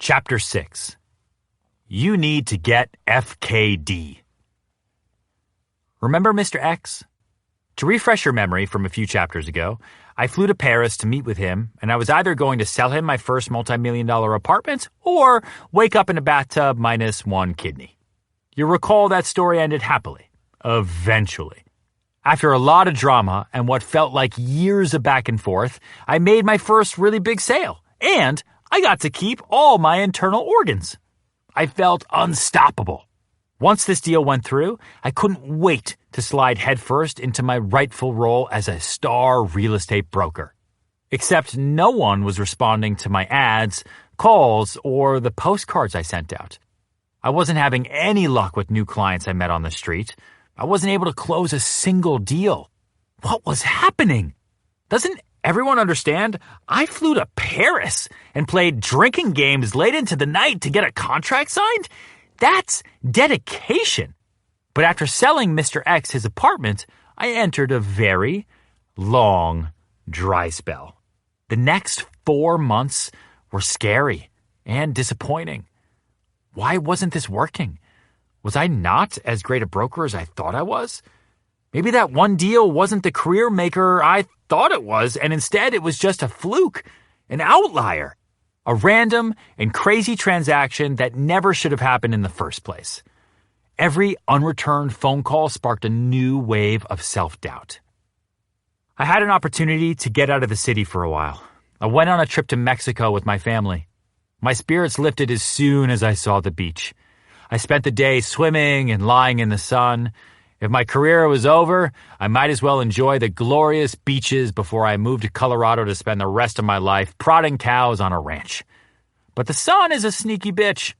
Chapter 6. You need to get FKD. Remember Mr. X? To refresh your memory from a few chapters ago, I flew to Paris to meet with him, and I was either going to sell him my first multi-million-dollar apartment or wake up in a bathtub minus one kidney. You recall that story ended happily. Eventually. After a lot of drama and what felt like years of back and forth, I made my first really big sale, and I got to keep all my internal organs. I felt unstoppable. Once this deal went through, I couldn't wait to slide headfirst into my rightful role as a star real estate broker. Except no one was responding to my ads, calls, or the postcards I sent out. I wasn't having any luck with new clients I met on the street. I wasn't able to close a single deal. What was happening? Doesn't everyone understand? I flew to Paris and played drinking games late into the night to get a contract signed? That's dedication. But after selling Mr. X his apartment, I entered a very long dry spell. The next 4 months were scary and disappointing. Why wasn't this working? Was I not as great a broker as I thought I was? Maybe that one deal wasn't the career maker I thought it was, and instead it was just a fluke, an outlier. A random and crazy transaction that never should have happened in the first place. Every unreturned phone call sparked a new wave of self-doubt. I had an opportunity to get out of the city for a while. I went on a trip to Mexico with my family. My spirits lifted as soon as I saw the beach. I spent the day swimming and lying in the sun. If my career was over, I might as well enjoy the glorious beaches before I moved to Colorado to spend the rest of my life prodding cows on a ranch. But the sun is a sneaky bitch,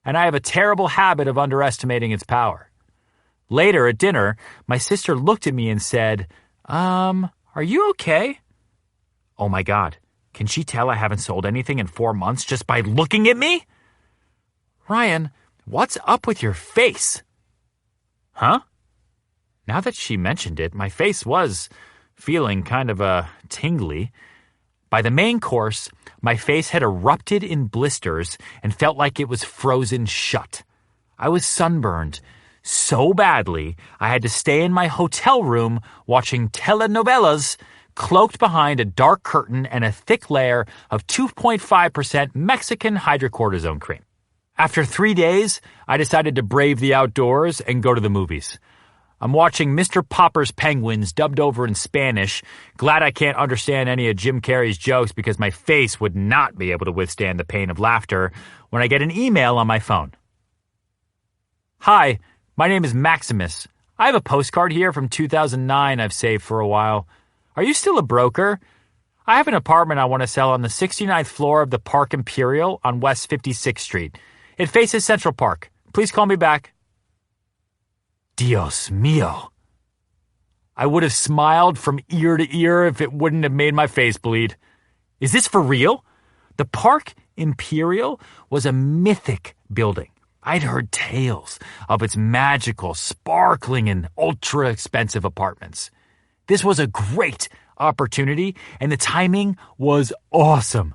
and I have a terrible habit of underestimating its power. Later at dinner, my sister looked at me and said, are you okay? Oh my God, can she tell I haven't sold anything in 4 months just by looking at me? Ryan, what's up with your face? Huh? Now that she mentioned it, my face was feeling kind of tingly. By the main course, my face had erupted in blisters and felt like it was frozen shut. I was sunburned so badly I had to stay in my hotel room watching telenovelas, cloaked behind a dark curtain and a thick layer of 2.5% Mexican hydrocortisone cream. After 3 days, I decided to brave the outdoors and go to the movies. I'm watching Mr. Popper's Penguins dubbed over in Spanish, glad I can't understand any of Jim Carrey's jokes because my face would not be able to withstand the pain of laughter when I get an email on my phone. Hi, my name is Maximus. I have a postcard here from 2009 I've saved for a while. Are you still a broker? I have an apartment I want to sell on the 69th floor of the Park Imperial on West 56th Street. It faces Central Park. Please call me back. Dios mío. I would have smiled from ear to ear if it wouldn't have made my face bleed. Is this for real? The Park Imperial was a mythic building. I'd heard tales of its magical, sparkling, and ultra-expensive apartments. This was a great opportunity, and the timing was awesome.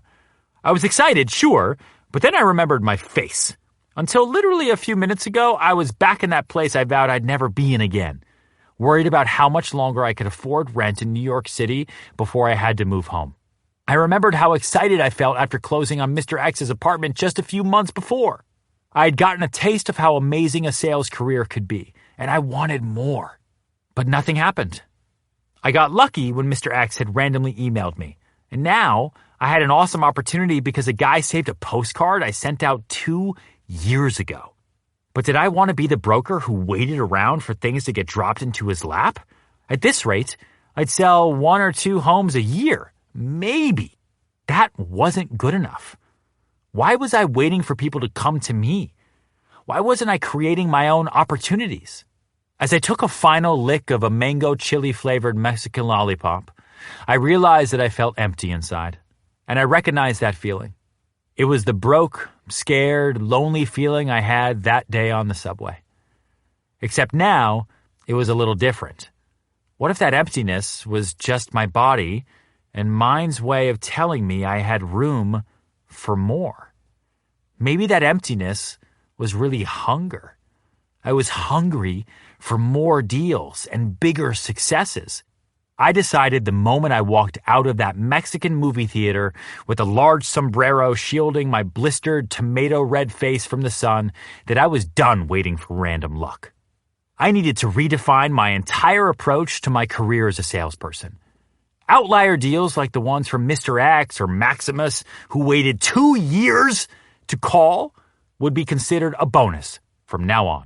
I was excited, sure, but then I remembered my face. Until literally a few minutes ago, I was back in that place I vowed I'd never be in again, worried about how much longer I could afford rent in New York City before I had to move home. I remembered how excited I felt after closing on Mr. X's apartment just a few months before. I had gotten a taste of how amazing a sales career could be, and I wanted more. But nothing happened. I got lucky when Mr. X had randomly emailed me, and now I had an awesome opportunity because a guy saved a postcard I sent out 2 years ago. But did I want to be the broker who waited around for things to get dropped into his lap? At this rate, I'd sell 1 or 2 homes a year. Maybe. That wasn't good enough. Why was I waiting for people to come to me? Why wasn't I creating my own opportunities? As I took a final lick of a mango chili-flavored Mexican lollipop, I realized that I felt empty inside, and I recognized that feeling. It was the broke, scared, lonely feeling I had that day on the subway. Except now, it was a little different. What if that emptiness was just my body and mind's way of telling me I had room for more? Maybe that emptiness was really hunger. I was hungry for more deals and bigger successes. I decided the moment I walked out of that Mexican movie theater with a large sombrero shielding my blistered tomato red face from the sun that I was done waiting for random luck. I needed to redefine my entire approach to my career as a salesperson. Outlier deals like the ones from Mr. X or Maximus, who waited 2 years to call, would be considered a bonus from now on.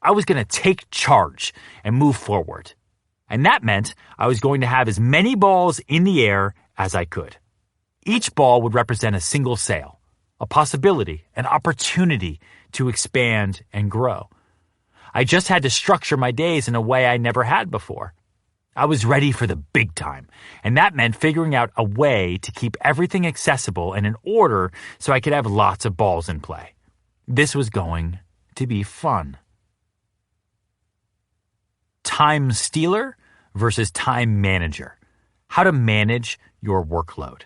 I was going to take charge and move forward. And that meant I was going to have as many balls in the air as I could. Each ball would represent a single sale, a possibility, an opportunity to expand and grow. I just had to structure my days in a way I never had before. I was ready for the big time, and that meant figuring out a way to keep everything accessible and in order so I could have lots of balls in play. This was going to be fun. Time stealer versus time manager. How to manage your workload.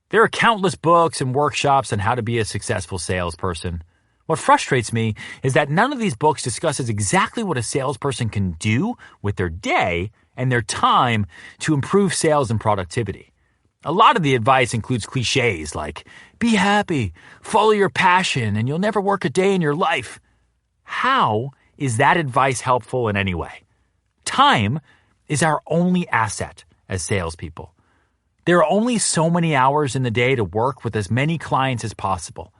There are countless books and workshops on how to be a successful salesperson. What frustrates me is that none of these books discusses exactly what a salesperson can do with their day and their time to improve sales and productivity. A lot of the advice includes cliches like, be happy, follow your passion, and you'll never work a day in your life. How is that advice helpful in any way? Time is our only asset as salespeople. There are only so many hours in the day to work with as many clients as possible.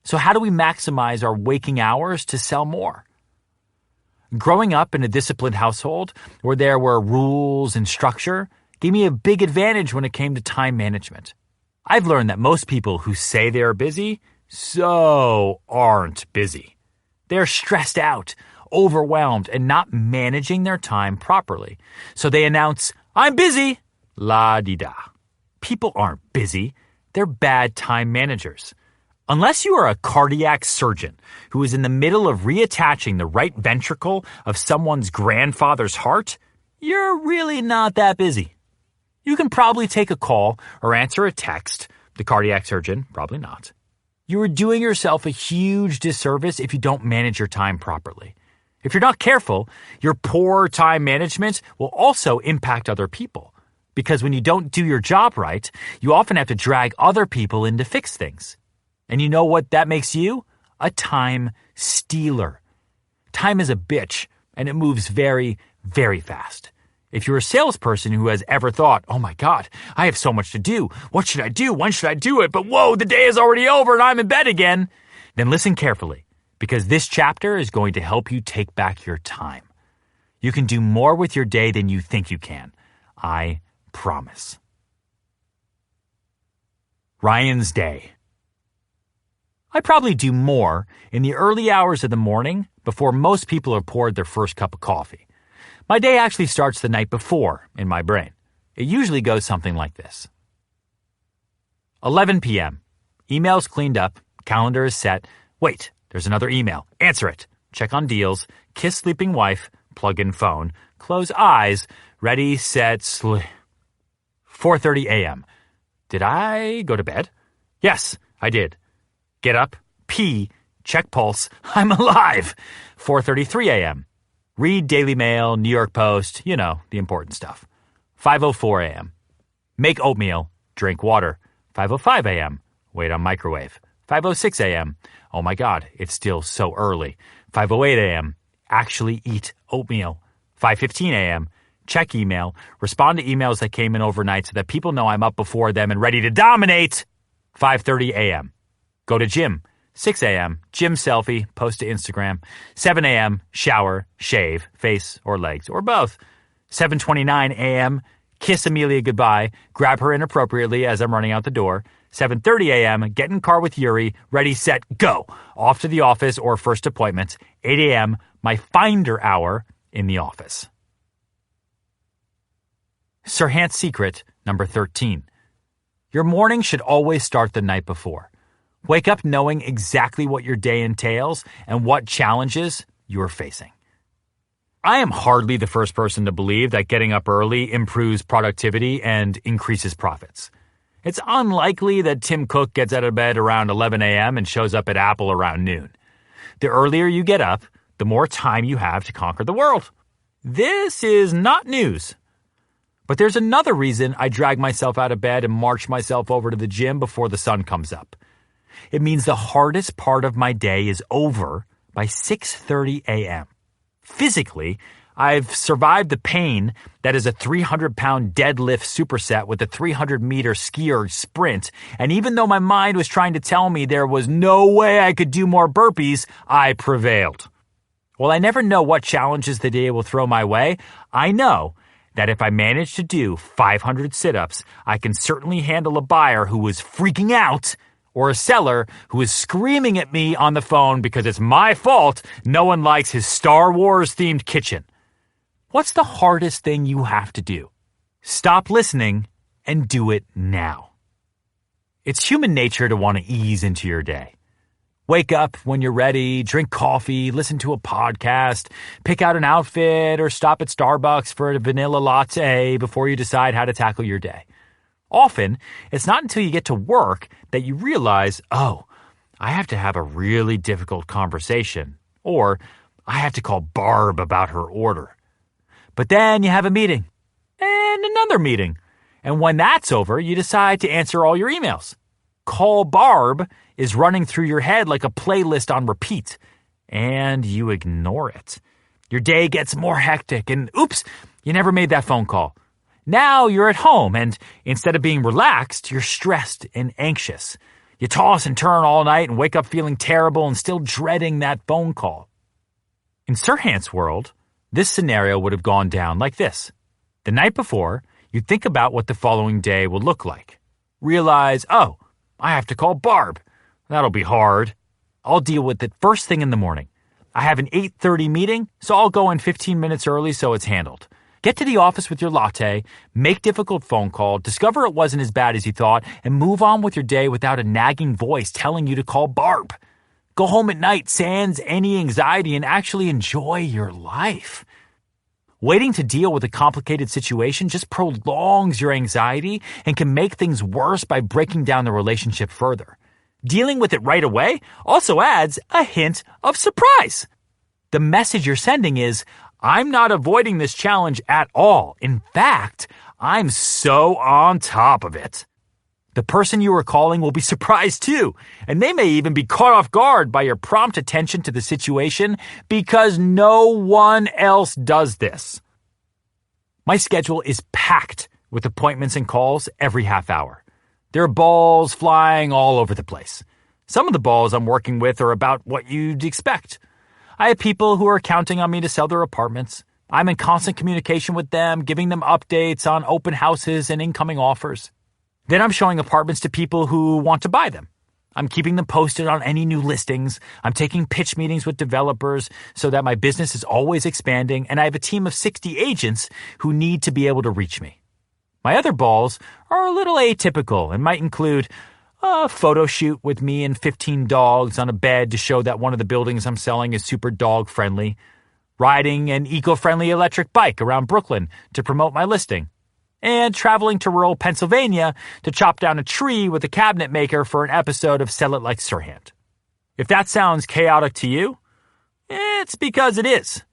So how do we maximize our waking hours to sell more? Growing up in a disciplined household where there were rules and structure gave me a big advantage when it came to time management. I've learned that most people who say they are busy aren't busy. They're stressed out, overwhelmed, and not managing their time properly. So they announce, I'm busy, la-di-da. People aren't busy. They're bad time managers. Unless you are a cardiac surgeon who is in the middle of reattaching the right ventricle of someone's grandfather's heart, you're really not that busy. You can probably take a call or answer a text. The cardiac surgeon, probably not. You are doing yourself a huge disservice if you don't manage your time properly. If you're not careful, your poor time management will also impact other people. Because when you don't do your job right, you often have to drag other people in to fix things. And you know what that makes you? A time stealer. Time is a bitch, and it moves very, very fast. If you're a salesperson who has ever thought, oh my God, I have so much to do. What should I do? When should I do it? But whoa, the day is already over and I'm in bed again. Then listen carefully, because this chapter is going to help you take back your time. You can do more with your day than you think you can. I promise. Ryan's day. I probably do more in the early hours of the morning before most people have poured their first cup of coffee. My day actually starts the night before in my brain. It usually goes something like this. 11 p.m. Email's cleaned up. Calendar is set. Wait, there's another email. Answer it. Check on deals. Kiss sleeping wife. Plug in phone. Close eyes. Ready, set, sleep. 4:30 a.m. Did I go to bed? Yes, I did. Get up, pee, check pulse. I'm alive. 4:33 a.m. Read Daily Mail, New York Post, the important stuff. 5:04 a.m. Make oatmeal, drink water. 5:05 a.m. Wait on microwave. 5:06 a.m. Oh my God, it's still so early. 5:08 a.m. Actually eat oatmeal. 5:15 a.m. Check email. Respond to emails that came in overnight so that people know I'm up before them and ready to dominate. 5:30 a.m. Go to gym. 6 a.m. Gym selfie, post to Instagram. 7 a.m. Shower, shave, face or legs or both. 7:29 a.m. Kiss Amelia goodbye. Grab her inappropriately as I'm running out the door. 7:30 a.m. Get in car with Yuri. Ready, set, go. Off to the office or first appointment. 8 a.m. My finder hour in the office. Sirhant's secret number 13. Your morning should always start the night before. Wake up knowing exactly what your day entails and what challenges you're facing. I am hardly the first person to believe that getting up early improves productivity and increases profits. It's unlikely that Tim Cook gets out of bed around 11 a.m. and shows up at Apple around noon. The earlier you get up, the more time you have to conquer the world. This is not news. But there's another reason I drag myself out of bed and march myself over to the gym before the sun comes up. It means the hardest part of my day is over by 6:30 a.m. Physically, I've survived the pain that is a 300-pound deadlift superset with a 300-meter skier sprint, and even though my mind was trying to tell me there was no way I could do more burpees, I prevailed. While I never know what challenges the day will throw my way, I know that if I manage to do 500 sit-ups, I can certainly handle a buyer who is freaking out or a seller who is screaming at me on the phone because it's my fault no one likes his Star Wars-themed kitchen. What's the hardest thing you have to do? Stop listening and do it now. It's human nature to want to ease into your day. Wake up when you're ready, drink coffee, listen to a podcast, pick out an outfit, or stop at Starbucks for a vanilla latte before you decide how to tackle your day. Often, it's not until you get to work that you realize, oh, I have to have a really difficult conversation, or I have to call Barb about her order. But then you have a meeting, and another meeting, and when that's over, you decide to answer all your emails. Call Barb is running through your head like a playlist on repeat, and you ignore it. Your day gets more hectic, and oops, you never made that phone call. Now you're at home, and instead of being relaxed, you're stressed and anxious. You toss and turn all night and wake up feeling terrible and still dreading that phone call. In Sirhant's world, this scenario would have gone down like this. The night before, you think about what the following day will look like. Realize, oh, I have to call Barb. That'll be hard. I'll deal with it first thing in the morning. I have an 8:30 meeting, so I'll go in 15 minutes early so it's handled. Get to the office with your latte, make difficult phone call, discover it wasn't as bad as you thought, and move on with your day without a nagging voice telling you to call Barb. Go home at night, sans any anxiety, and actually enjoy your life. Waiting to deal with a complicated situation just prolongs your anxiety and can make things worse by breaking down the relationship further. Dealing with it right away also adds a hint of surprise. The message you're sending is, I'm not avoiding this challenge at all. In fact, I'm so on top of it. The person you are calling will be surprised too, and they may even be caught off guard by your prompt attention to the situation because no one else does this. My schedule is packed with appointments and calls every half hour. There are balls flying all over the place. Some of the balls I'm working with are about what you'd expect. I have people who are counting on me to sell their apartments. I'm in constant communication with them, giving them updates on open houses and incoming offers. Then I'm showing apartments to people who want to buy them. I'm keeping them posted on any new listings. I'm taking pitch meetings with developers so that my business is always expanding, and I have a team of 60 agents who need to be able to reach me. My other balls are a little atypical and might include a photo shoot with me and 15 dogs on a bed to show that one of the buildings I'm selling is super dog friendly, riding an eco-friendly electric bike around Brooklyn to promote my listing, and traveling to rural Pennsylvania to chop down a tree with a cabinet maker for an episode of Sell It Like Sirhant. If that sounds chaotic to you, it's because it is.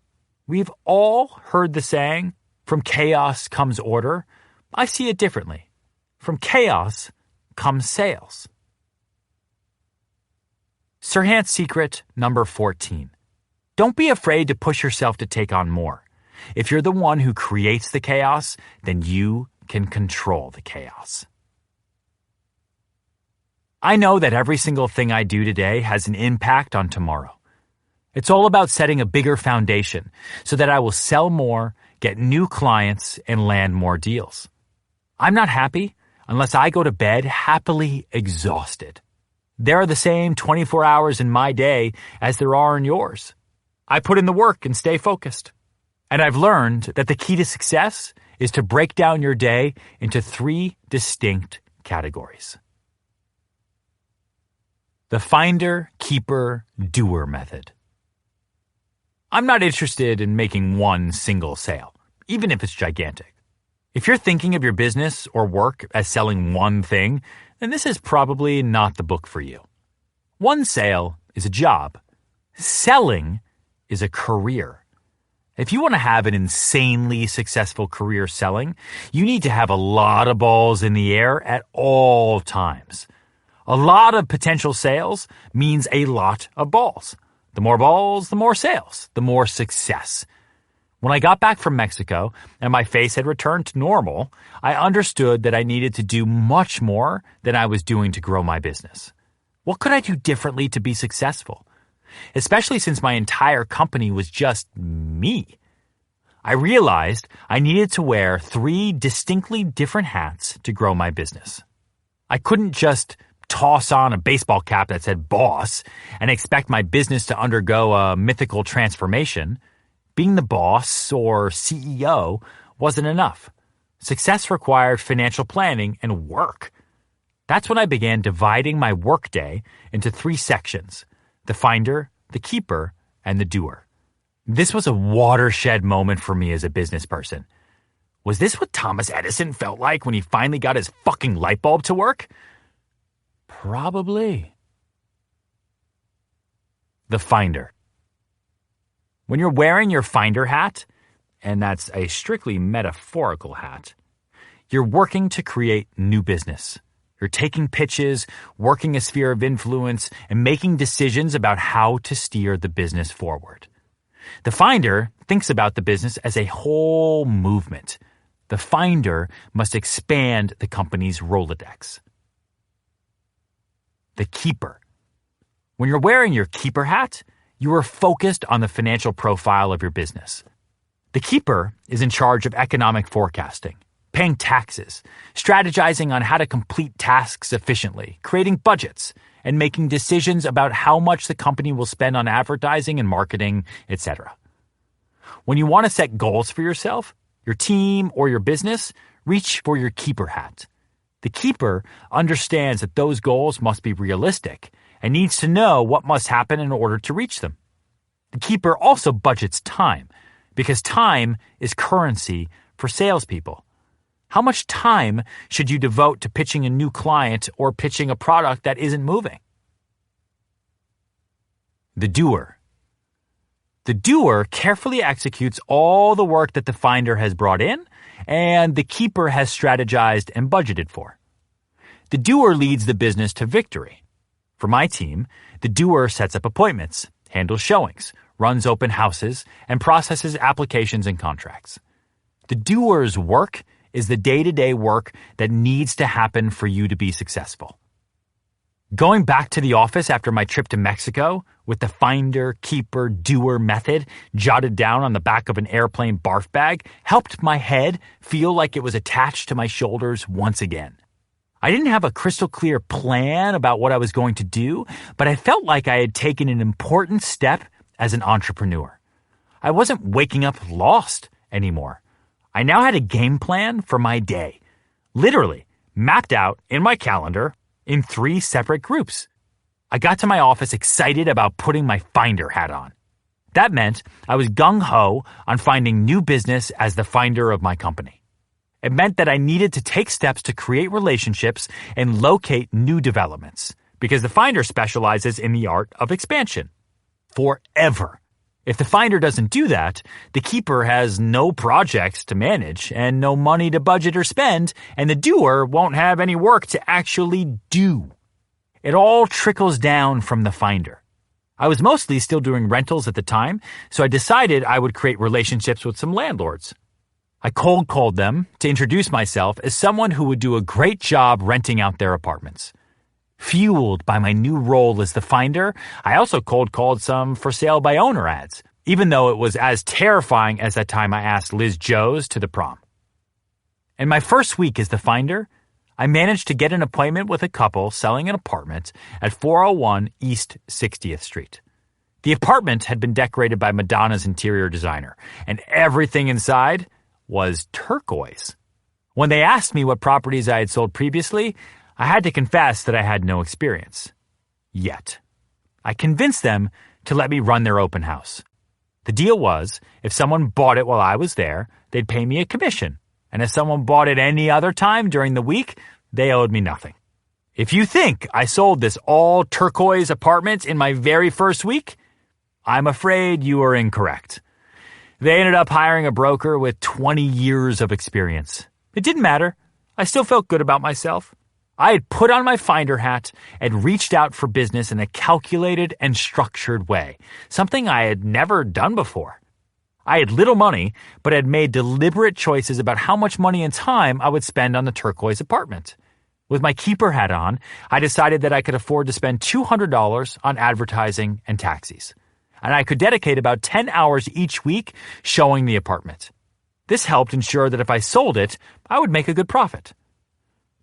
We've all heard the saying, from chaos comes order. I see it differently. From chaos comes sales. Sirhant's secret number 14. Don't be afraid to push yourself to take on more. If you're the one who creates the chaos, then you can control the chaos. I know that every single thing I do today has an impact on tomorrow. It's all about setting a bigger foundation so that I will sell more, get new clients, and land more deals. I'm not happy unless I go to bed happily exhausted. There are the same 24 hours in my day as there are in yours. I put in the work and stay focused. And I've learned that the key to success is to break down your day into 3 distinct categories. The finder, keeper, doer method. I'm not interested in making one single sale, even if it's gigantic. If you're thinking of your business or work as selling one thing, then this is probably not the book for you. One sale is a job. Selling is a career. If you want to have an insanely successful career selling, you need to have a lot of balls in the air at all times. A lot of potential sales means a lot of balls. The more balls, the more sales, the more success. When I got back from Mexico and my face had returned to normal, I understood that I needed to do much more than I was doing to grow my business. What could I do differently to be successful? Especially since my entire company was just me. I realized I needed to wear 3 distinctly different hats to grow my business. I couldn't just toss on a baseball cap that said boss and expect my business to undergo a mythical transformation. Being the boss or CEO wasn't enough. Success required financial planning and work. That's when I began dividing my workday into 3 sections: the finder, the keeper, and the doer. This was a watershed moment for me as a business person. Was this what Thomas Edison felt like when he finally got his fucking light bulb to work? Probably. The finder. When you're wearing your finder hat, and that's a strictly metaphorical hat, you're working to create new business. You're taking pitches, working a sphere of influence, and making decisions about how to steer the business forward. The finder thinks about the business as a whole movement. The finder must expand the company's Rolodex. The keeper. When you're wearing your keeper hat, you are focused on the financial profile of your business. The keeper is in charge of economic forecasting, paying taxes, strategizing on how to complete tasks efficiently, creating budgets, and making decisions about how much the company will spend on advertising and marketing, etc. When you want to set goals for yourself, your team, or your business, reach for your keeper hat. The keeper understands that those goals must be realistic and needs to know what must happen in order to reach them. The keeper also budgets time, because time is currency for salespeople. How much time should you devote to pitching a new client or pitching a product that isn't moving? The doer. The doer carefully executes all the work that the finder has brought in and the keeper has strategized and budgeted for. The doer leads the business to victory. For my team, the doer sets up appointments, handles showings, runs open houses, and processes applications and contracts. The doer's work is the day-to-day work that needs to happen for you to be successful. Going back to the office after my trip to Mexico with the finder, keeper, doer method jotted down on the back of an airplane barf bag helped my head feel like it was attached to my shoulders once again. I didn't have a crystal clear plan about what I was going to do, but I felt like I had taken an important step as an entrepreneur. I wasn't waking up lost anymore. I now had a game plan for my day, literally mapped out in my calendar in 3 separate groups. I got to my office excited about putting my finder hat on. That meant I was gung-ho on finding new business as the finder of my company. It meant that I needed to take steps to create relationships and locate new developments, because the finder specializes in the art of expansion. Forever. If the finder doesn't do that, the keeper has no projects to manage and no money to budget or spend, and the doer won't have any work to actually do. It all trickles down from the finder. I was mostly still doing rentals at the time, so I decided I would create relationships with some landlords. I cold called them to introduce myself as someone who would do a great job renting out their apartments. Fueled by my new role as the finder, I also cold called some for sale by owner ads, even though it was as terrifying as that time I asked Liz Joes to the prom. In my first week as the finder, I managed to get an appointment with a couple selling an apartment at 401 East 60th Street. The apartment had been decorated by Madonna's interior designer, and everything inside was turquoise. When they asked me what properties I had sold previously, I had to confess that I had no experience. Yet. I convinced them to let me run their open house. The deal was, if someone bought it while I was there, they'd pay me a commission, And if someone bought it any other time during the week, they owed me nothing. If you think I sold this all turquoise apartment in my very first week, I'm afraid you are incorrect. They ended up hiring a broker with 20 years of experience. It didn't matter. I still felt good about myself. I had put on my finder hat and reached out for business in a calculated and structured way, something I had never done before. I had little money, but had made deliberate choices about how much money and time I would spend on the turquoise apartment. With my keeper hat on, I decided that I could afford to spend $200 on advertising and taxis, and I could dedicate about 10 hours each week showing the apartment. This helped ensure that if I sold it, I would make a good profit.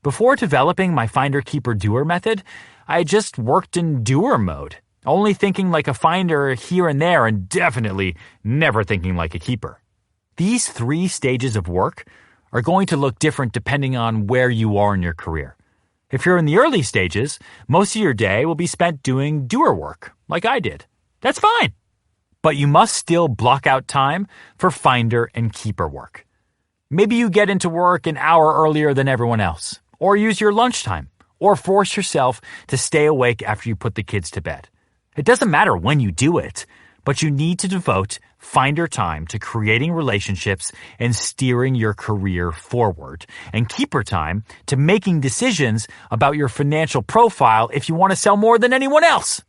Before developing my finder keeper doer method, I just worked in doer mode, only thinking like a finder here and there and definitely never thinking like a keeper. These 3 stages of work are going to look different depending on where you are in your career. If you're in the early stages, most of your day will be spent doing doer work, like I did. That's fine. But you must still block out time for finder and keeper work. Maybe you get into work an hour earlier than everyone else, or use your lunchtime, or force yourself to stay awake after you put the kids to bed. It doesn't matter when you do it, but you need to devote finder time to creating relationships and steering your career forward, and keeper time to making decisions about your financial profile if you want to sell more than anyone else.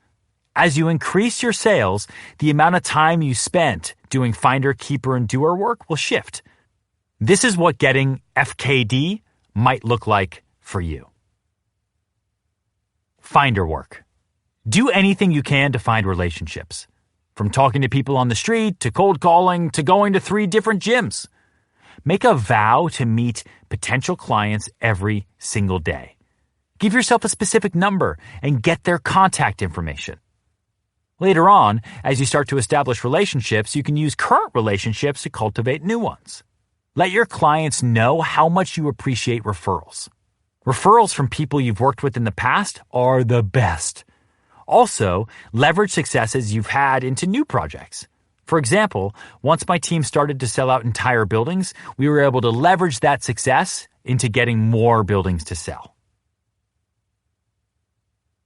As you increase your sales, the amount of time you spent doing finder, keeper, and doer work will shift. This is what getting FKD might look like for you. Finder work. Do anything you can to find relationships. From talking to people on the street, to cold calling, to going to 3 different gyms. Make a vow to meet potential clients every single day. Give yourself a specific number and get their contact information. Later on, as you start to establish relationships, you can use current relationships to cultivate new ones. Let your clients know how much you appreciate referrals. Referrals from people you've worked with in the past are the best. Also, leverage successes you've had into new projects. For example, once my team started to sell out entire buildings, we were able to leverage that success into getting more buildings to sell.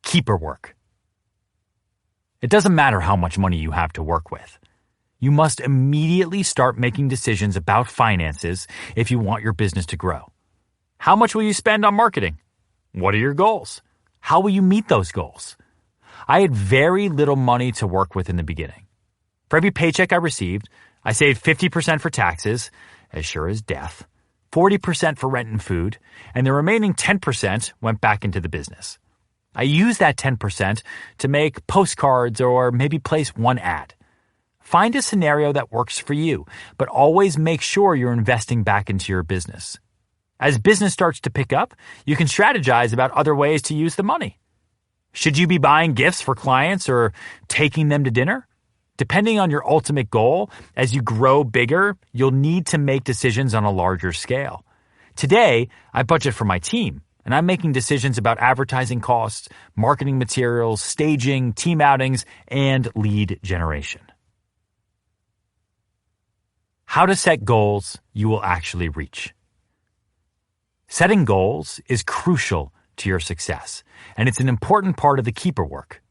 Keeper work. It doesn't matter how much money you have to work with. You must immediately start making decisions about finances if you want your business to grow. How much will you spend on marketing? What are your goals? How will you meet those goals? I had very little money to work with in the beginning. For every paycheck I received, I saved 50% for taxes, as sure as death, 40% for rent and food, and the remaining 10% went back into the business. I used that 10% to make postcards or maybe place one ad. Find a scenario that works for you, but always make sure you're investing back into your business. As business starts to pick up, you can strategize about other ways to use the money. Should you be buying gifts for clients or taking them to dinner? Depending on your ultimate goal, as you grow bigger, you'll need to make decisions on a larger scale. Today, I budget for my team, and I'm making decisions about advertising costs, marketing materials, staging, team outings, and lead generation. How to set goals you will actually reach. Setting goals is crucial to your success, and it's an important part of the keeper work.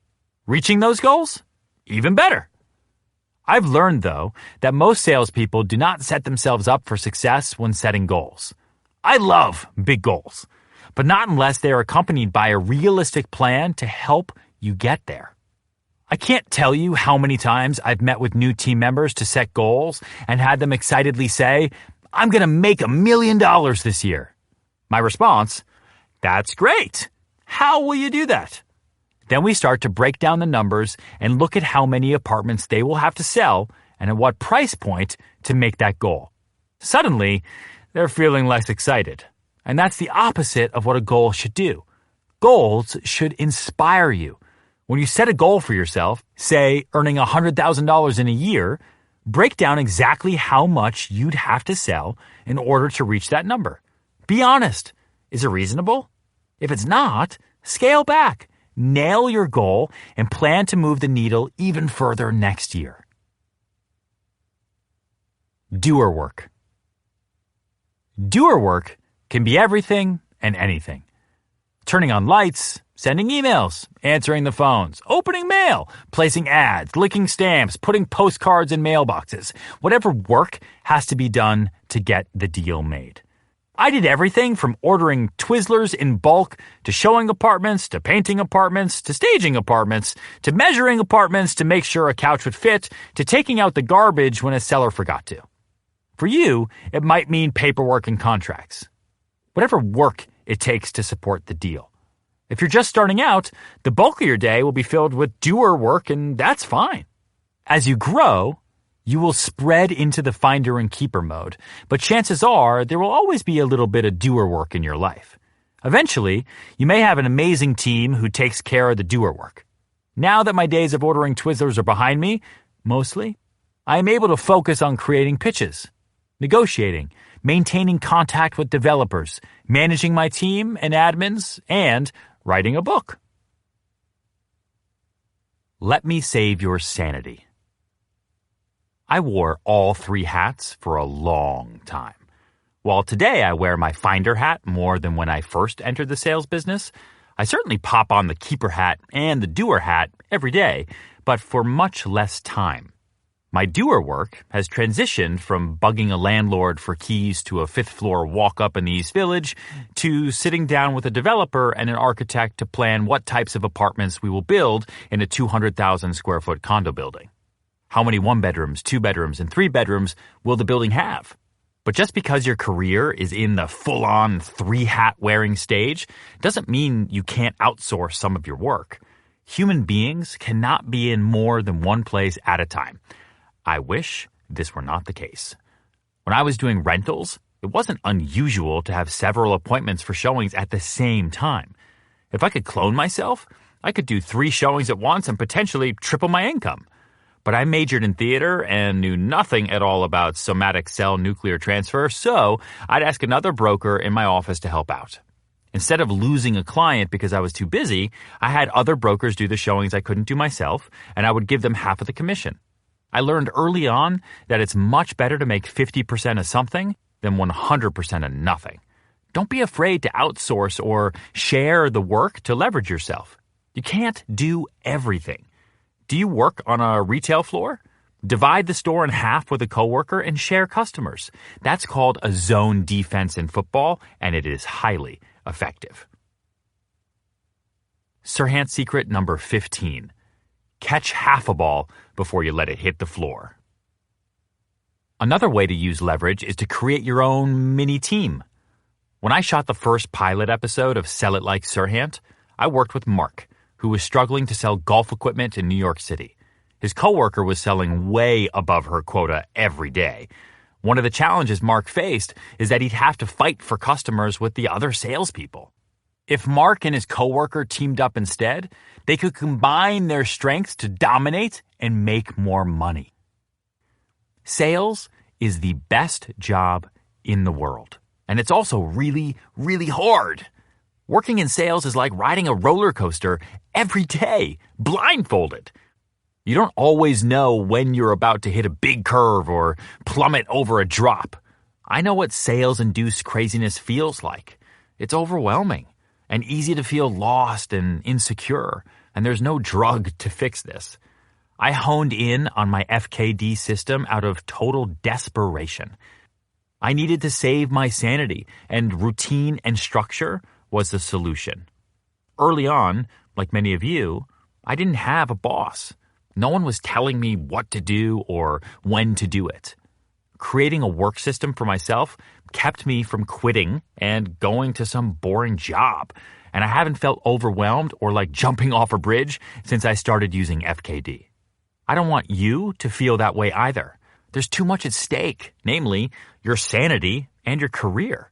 Reaching those goals? Even better. I've learned, though, that most salespeople do not set themselves up for success when setting goals. I love big goals, but not unless they are accompanied by a realistic plan to help you get there. I can't tell you how many times I've met with new team members to set goals and had them excitedly say, "I'm going to make $1 million this year." My response, "That's great. How will you do that?" Then we start to break down the numbers and look at how many apartments they will have to sell and at what price point to make that goal. Suddenly, they're feeling less excited. And that's the opposite of what a goal should do. Goals should inspire you. When you set a goal for yourself, say earning $100,000 in a year, break down exactly how much you'd have to sell in order to reach that number. Be honest. Is it reasonable? If it's not, scale back. Nail your goal and plan to move the needle even further next year. Doer work. Doer work can be everything and anything. Turning on lights, sending emails, answering the phones, opening mail, placing ads, licking stamps, putting postcards in mailboxes. Whatever work has to be done to get the deal made. I did everything from ordering Twizzlers in bulk to showing apartments, to painting apartments, to staging apartments, to measuring apartments to make sure a couch would fit, to taking out the garbage when a seller forgot to. For you, it might mean paperwork and contracts. Whatever work it takes to support the deal. If you're just starting out, the bulk of your day will be filled with doer work, and that's fine. As you grow, you will spread into the finder and keeper mode, but chances are there will always be a little bit of doer work in your life. Eventually, you may have an amazing team who takes care of the doer work. Now that my days of ordering Twizzlers are behind me, mostly, I am able to focus on creating pitches, negotiating, maintaining contact with developers, managing my team and admins, and writing a book. Let me save your sanity. I wore all 3 hats for a long time. While today I wear my finder hat more than when I first entered the sales business, I certainly pop on the keeper hat and the doer hat every day, but for much less time. My doer work has transitioned from bugging a landlord for keys to a 5th floor walk-up in the East Village to sitting down with a developer and an architect to plan what types of apartments we will build in a 200,000 square foot condo building. How many 1-bedrooms, 2-bedrooms, and 3-bedrooms will the building have? But just because your career is in the full-on 3-hat wearing stage doesn't mean you can't outsource some of your work. Human beings cannot be in more than one place at a time. I wish this were not the case. When I was doing rentals, it wasn't unusual to have several appointments for showings at the same time. If I could clone myself, I could do 3 showings at once and potentially triple my income. But I majored in theater and knew nothing at all about somatic cell nuclear transfer, so I'd ask another broker in my office to help out. Instead of losing a client because I was too busy, I had other brokers do the showings I couldn't do myself, and I would give them half of the commission. I learned early on that it's much better to make 50% of something than 100% of nothing. Don't be afraid to outsource or share the work to leverage yourself. You can't do everything. Do you work on a retail floor? Divide the store in half with a coworker and share customers. That's called a zone defense in football, and it is highly effective. Serhant secret number 15. Catch half a ball before you let it hit the floor. Another way to use leverage is to create your own mini team. When I shot the first pilot episode of Sell It Like Serhant, I worked with Mark, who was struggling to sell golf equipment in New York City. His coworker was selling way above her quota every day. One of the challenges Mark faced is that he'd have to fight for customers with the other salespeople. If Mark and his coworker teamed up instead, they could combine their strengths to dominate and make more money. Sales is the best job in the world, and it's also really, really hard. Working in sales is like riding a roller coaster every day, blindfolded. You don't always know when you're about to hit a big curve or plummet over a drop. I know what sales-induced craziness feels like. It's overwhelming and easy to feel lost and insecure, and there's no drug to fix this. I honed in on my FKD system out of total desperation. I needed to save my sanity, and routine and structure was the solution. Early on, like many of you, I didn't have a boss. No one was telling me what to do or when to do it. Creating a work system for myself kept me from quitting and going to some boring job, and I haven't felt overwhelmed or like jumping off a bridge since I started using FKD. I don't want you to feel that way either. There's too much at stake, namely your sanity and your career.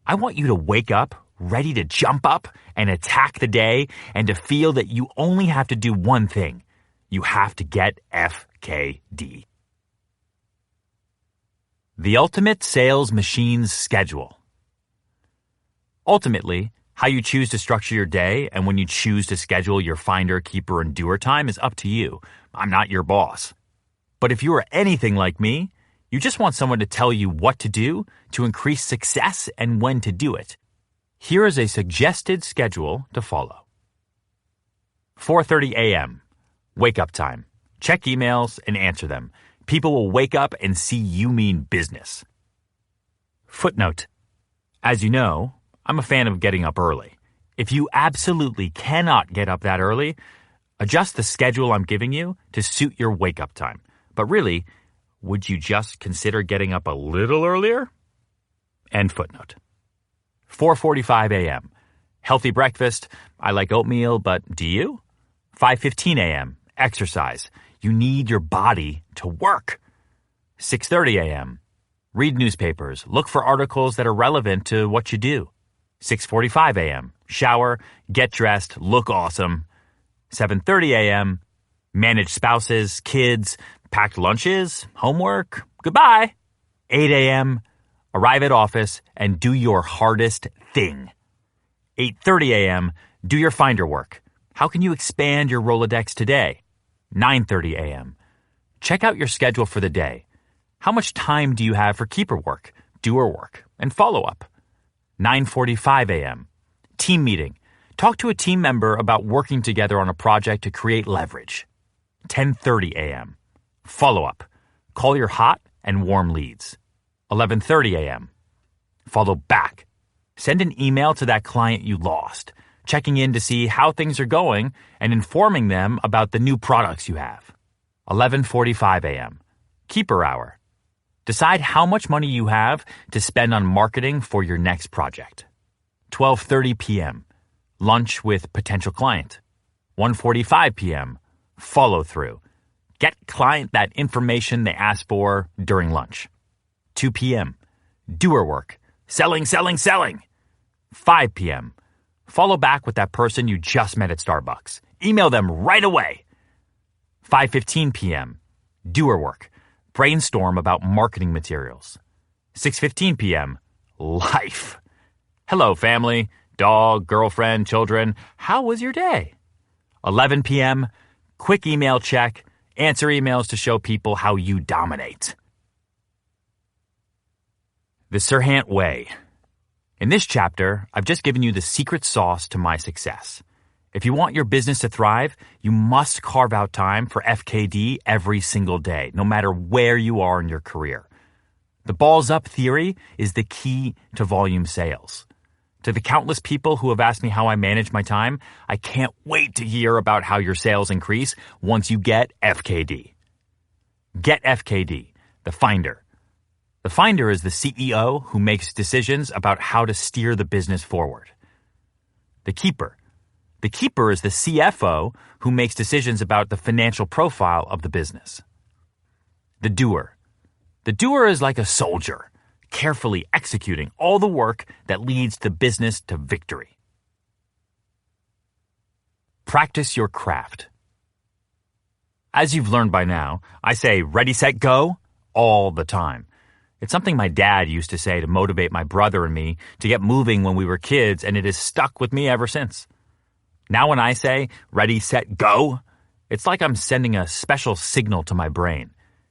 I want you to wake up ready to jump up and attack the day and to feel that you only have to do one thing. You have to get FKD. The Ultimate Sales Machine's Schedule. Ultimately, how you choose to structure your day and when you choose to schedule your finder, keeper, and doer time is up to you. I'm not your boss. But if you are anything like me, You just want someone to tell you what to do to increase success and when to do it. Here is a suggested schedule to follow. 4:30 a.m. Wake up time. Check emails and answer them. People will wake up and see you mean business. Footnote. As you know, I'm a fan of getting up early. If you absolutely cannot get up that early, adjust the schedule I'm giving you to suit your wake-up time. But really, would you just consider getting up a little earlier? End footnote. 4:45 a.m. Healthy breakfast. I like oatmeal, but do you? 5:15 a.m. Exercise. You need your body to work. 6:30 a.m. Read newspapers. Look for articles that are relevant to what you do. 6:45 a.m. Shower, get dressed, look awesome. 7:30 a.m. Manage spouses, kids, packed lunches, homework. Goodbye. 8 a.m. Arrive at office and do your hardest thing. 8:30 a.m. Do your finder work. How can you expand your Rolodex today? 9:30 a.m. Check out your schedule for the day. How much time do you have for keeper work, doer work, and follow-up? 9:45 a.m. Team meeting. Talk to a team member about working together on a project to create leverage. 10:30 a.m. Follow-up. Call your hot and warm leads. 11:30 a.m. Follow back. Send an email to that client you lost, checking in to see how things are going and informing them about the new products you have. 11:45 a.m. Keeper hour. Decide how much money you have to spend on marketing for your next project. 12:30 p.m. Lunch with potential client. 1:45 p.m. Follow through. Get client that information they asked for during lunch. 2 p.m. Doer work. Selling, selling, selling. 5 p.m. Follow back with that person you just met at Starbucks. Email them right away. 5:15 p.m. Doer work. Brainstorm about marketing materials. 6:15 p.m. Life. Hello, family, dog, girlfriend, children. How was your day? 11 p.m. Quick email check. Answer emails to show people how you dominate. The Serhant Way. In this chapter, I've just given you the secret sauce to my success. If you want your business to thrive, you must carve out time for FKD every single day, no matter where you are in your career. The balls up theory is the key to volume sales. To the countless people who have asked me how I manage my time, I can't wait to hear about how your sales increase once you get FKD. Get FKD, the Finder. The Finder is the CEO who makes decisions about how to steer the business forward. The Keeper. The Keeper is the CFO who makes decisions about the financial profile of the business. The Doer. The Doer is like a soldier, carefully executing all the work that leads the business to victory. Practice your craft. As you've learned by now, I say ready, set, go all the time. It's something my dad used to say to motivate my brother and me to get moving when we were kids, and it has stuck with me ever since. Now when I say ready, set, go, it's like I'm sending a special signal to my brain.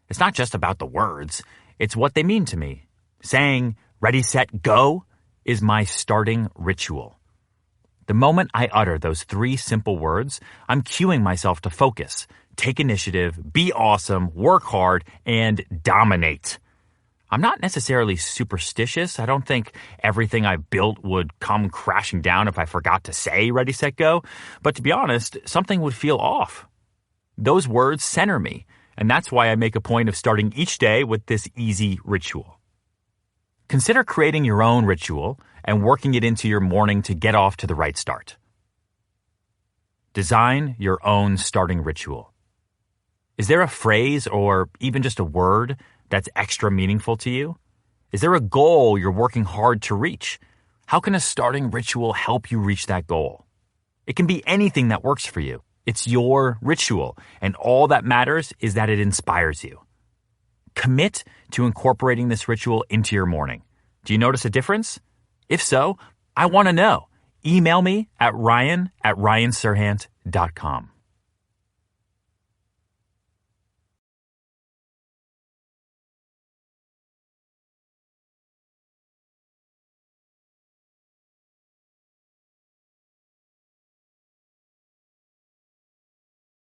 It's not just about the words, it's what they mean to me. Saying ready, set, go is my starting ritual. The moment I utter those 3 simple words, I'm cueing myself to focus, take initiative, be awesome, work hard, and dominate. I'm not necessarily superstitious. I don't think everything I built would come crashing down if I forgot to say ready, set, go. But to be honest, something would feel off. Those words center me, and that's why I make a point of starting each day with this easy ritual. Consider creating your own ritual and working it into your morning to get off to the right start. Design your own starting ritual. Is there a phrase or even just a word that's extra meaningful to you? Is there a goal you're working hard to reach? How can a starting ritual help you reach that goal? It can be anything that works for you. It's your ritual, and all that matters is that it inspires you. Commit to incorporating this ritual into your morning. Do you notice a difference? If so, I want to know. Email me at ryan@ryanserhant.com.